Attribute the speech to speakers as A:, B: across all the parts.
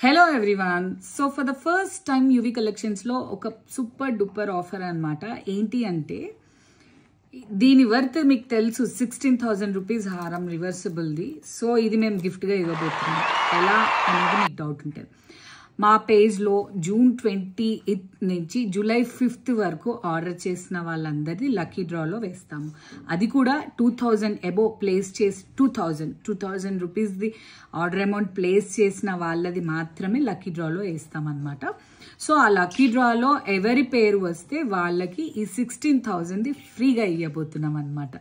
A: Hello everyone. So for the first time UV collections lo oka super duper offer anamata enti ante దీని worth మీకు తెలుసు 16,000 rupees హారం reversible the. So ఇది మేము gift గా ఇవ్వబోతున్నాం. ఎలా అనేది మీకు డౌట్ ఉంటుంది. మా పేజ్ లో జూన్ 20 నుంచి జూలై 5 వరకు ఆర్డర్ చేసిన వాళ్ళందరిది లక్కీ డ్రాలో వేస్తాము. అది కూడా 2000 అబోవ్ ప్లేస్ చేసి 2000 rupees the order amount place చేసిన వాళ్ళది మాత్రమే లక్కీ డ్రాలో వేస్తామన్నమాట. సో ఆ లక్కీ డ్రాలో ఎవరి పేరు వస్తే వాళ్ళకి ఈ 16,000 ఫ్రీగా ఇవ్వబోతున్నాం అనమాట.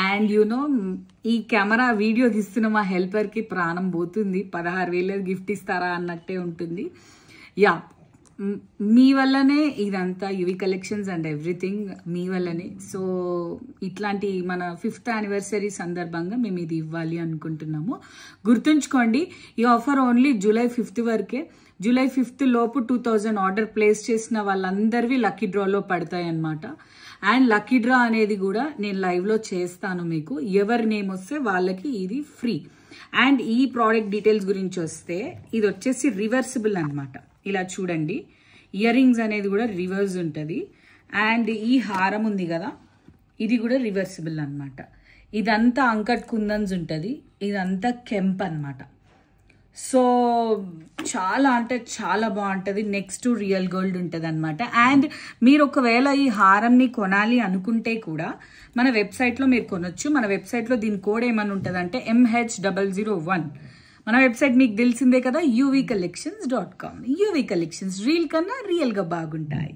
A: అండ్ యూనో ఈ కెమెరా వీడియో తీస్తున్న మా హెల్పర్కి ప్రాణం పోతుంది. 16,000 గిఫ్ట్ ఇస్తారా అన్నట్టే ఉంటుంది. యా, మీ వల్లనే ఇదంతా యువి కలెక్షన్స్ అండ్ ఎవ్రీథింగ్ మీ వల్లనే. సో ఇట్లాంటి మన 5th యానివర్సరీ సందర్భంగా మేము ఇది ఇవ్వాలి అనుకుంటున్నాము. గుర్తుంచుకోండి, ఈ ఆఫర్ ఓన్లీ జూలై 5 వరకే. జూలై 5 లోపు 2000 ఆర్డర్ ప్లేస్ చేసిన వాళ్ళందరివి లక్కీ డ్రాలో పడతాయి అన్నమాట. అండ్ లక్కీ డ్రా అనేది కూడా నేను లైవ్లో చేస్తాను. మీకు ఎవరి నేమ్ వస్తే వాళ్ళకి ఇది ఫ్రీ. అండ్ ఈ ప్రోడక్ట్ డీటెయిల్స్ గురించి వస్తే ఇది వచ్చేసి రివర్సిబుల్ అనమాట. ఇలా చూడండి, ఇయర్ రింగ్స్ అనేది కూడా రివర్స్ ఉంటుంది. అండ్ ఈ హారం ఉంది కదా, ఇది కూడా రివర్సిబుల్ అనమాట. ఇదంతా అంకట్ కుందన్స్ ఉంటుంది, ఇదంతా కెంప్ అనమాట. సో చాలా అంటే చాలా బాగుంటుంది. నెక్స్ట్ రియల్ గోల్డ్ ఉంటుంది అనమాట. అండ్ మీరు ఒకవేళ ఈ హారంని కొనాలి అనుకుంటే కూడా మన వెబ్సైట్లో మీరు కొనొచ్చు. మన వెబ్సైట్లో దీని కోడ్ ఏమని ఉంటుంది అంటే MH001. మన వెబ్సైట్ మీకు తెలిసిందే కదా, uvcollections.com. యూవీ కలెక్షన్స్ రీల్ కన్నా రియల్గా బాగుంటాయి.